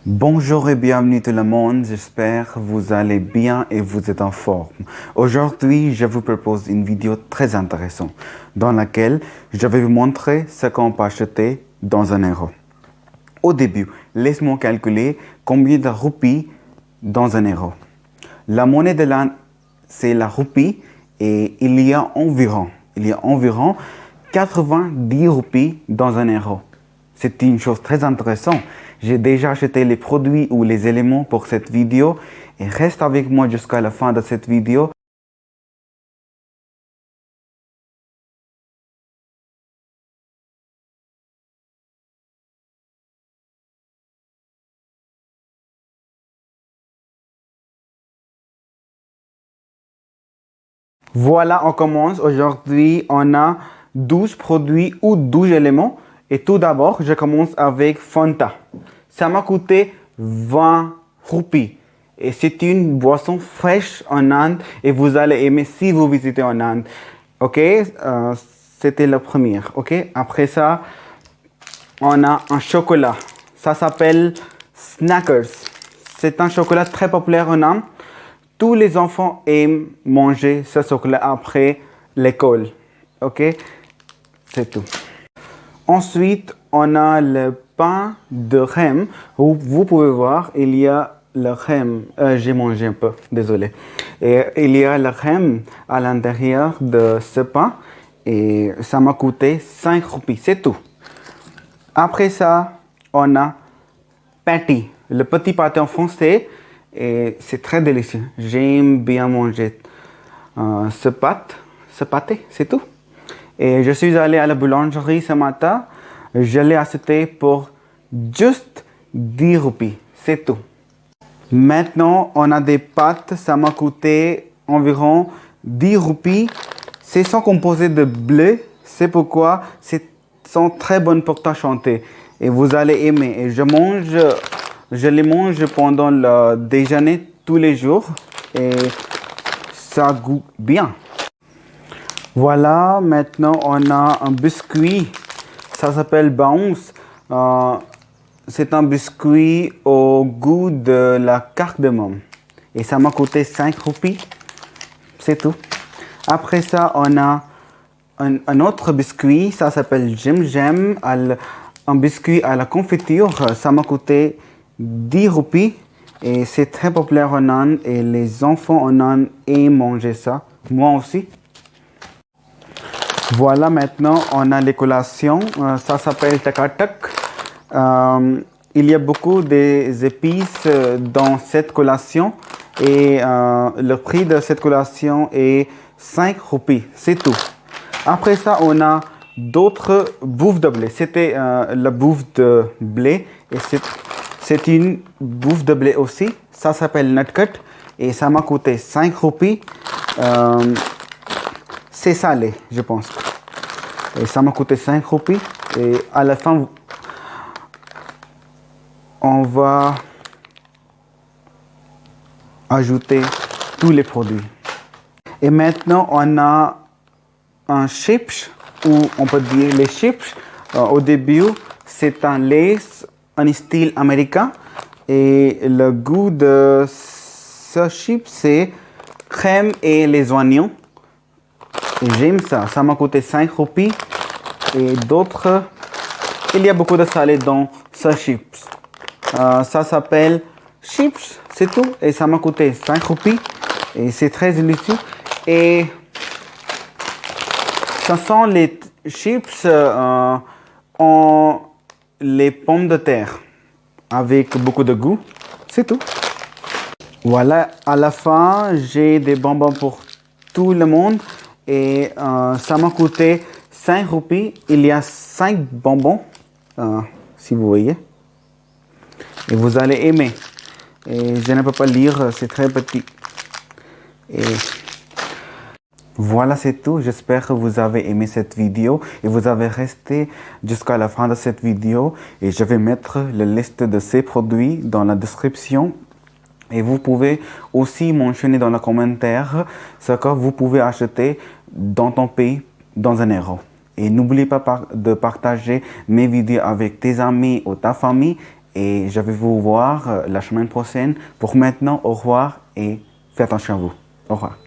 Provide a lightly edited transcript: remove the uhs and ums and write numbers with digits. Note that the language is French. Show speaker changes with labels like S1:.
S1: Bonjour et bienvenue tout le monde, j'espère que vous allez bien et vous êtes en forme. Aujourd'hui, je vous propose une vidéo très intéressante dans laquelle je vais vous montrer ce qu'on peut acheter dans un euro. Au début, laisse-moi calculer combien de roupies dans un euro. La monnaie de l'Inde, c'est la roupie et il y a environ 90 roupies dans un euro. C'est une chose très intéressante. J'ai déjà acheté les produits ou les éléments pour cette vidéo et reste avec moi jusqu'à la fin de cette vidéo. Voilà, on commence. Aujourd'hui, on a 12 produits ou 12 éléments. Et tout d'abord, je commence avec Fanta. Ça m'a coûté 20 roupies. Et c'est une boisson fraîche en Inde et vous allez aimer si vous visitez en Inde. Ok, c'était la première. Ok, après ça, on a un chocolat. Ça s'appelle Snackers. C'est un chocolat très populaire en Inde. Tous les enfants aiment manger ce chocolat après l'école. Ok, c'est tout. Ensuite, on a le pain de crème. Vous pouvez voir, il y a le crème. J'ai mangé un peu, désolé. Et il y a le crème à l'intérieur de ce pain. Et ça m'a coûté 5 roupies, c'est tout. Après ça, on a patty. Le petit pâté en français. Et c'est très délicieux. J'aime bien manger ce pâté, c'est tout. Et je suis allé à la boulangerie ce matin. Je l'ai acheté pour juste 10 roupies. C'est tout. Maintenant, on a des pâtes. Ça m'a coûté environ 10 roupies. C'est sont composés de blé. C'est pourquoi c'est sont très bonnes pour ta santé. Et vous allez aimer. Et je les mange pendant le déjeuner tous les jours. Et ça goûte bien. Voilà, maintenant on a un biscuit, ça s'appelle Bounce. C'est un biscuit au goût de la cardamome. Et ça m'a coûté 5 roupies, c'est tout. Après ça, on a un autre biscuit, ça s'appelle Jim Jam, un biscuit à la confiture. Ça m'a coûté 10 roupies et c'est très populaire en Inde et les enfants en Inde aiment manger ça, moi aussi. Voilà, maintenant on a les collations, ça s'appelle Takatak. Il y a beaucoup d'épices dans cette collation et le prix de cette collation est 5 roupies, c'est tout. Après ça, on a d'autres bouffes de blé. C'était la bouffe de blé et c'est une bouffe de blé aussi. Ça s'appelle Nutcut et ça m'a coûté 5 roupies. C'est salé, je pense. Et ça m'a coûté 5 roupies. Et à la fin, on va ajouter tous les produits. Et maintenant, on a un chips, ou on peut dire les chips. Au début, c'est un lace en style américain. Et le goût de ce chips, c'est crème et les oignons. Et j'aime ça. Ça m'a coûté 5 roupies. Et d'autres, il y a beaucoup de salé dans ce chips. Ça s'appelle chips, c'est tout. Et ça m'a coûté 5 roupies. Et c'est très délicieux. Et ce sont les chips en les pommes de terre avec beaucoup de goût. C'est tout. Voilà, à la fin, j'ai des bonbons pour tout le monde. Et ça m'a coûté 5 roupies. Il y a 5 bonbons, si vous voyez. Et vous allez aimer. Et je ne peux pas lire, c'est très petit. Et voilà, c'est tout. J'espère que vous avez aimé cette vidéo et vous avez resté jusqu'à la fin de cette vidéo. Et je vais mettre la liste de ces produits dans la description. Et vous pouvez aussi mentionner dans les commentaires ce que vous pouvez acheter dans ton pays dans un euro. Et n'oubliez pas de partager mes vidéos avec tes amis ou ta famille. Et je vais vous voir la semaine prochaine. Pour maintenant, au revoir et faites attention à vous. Au revoir.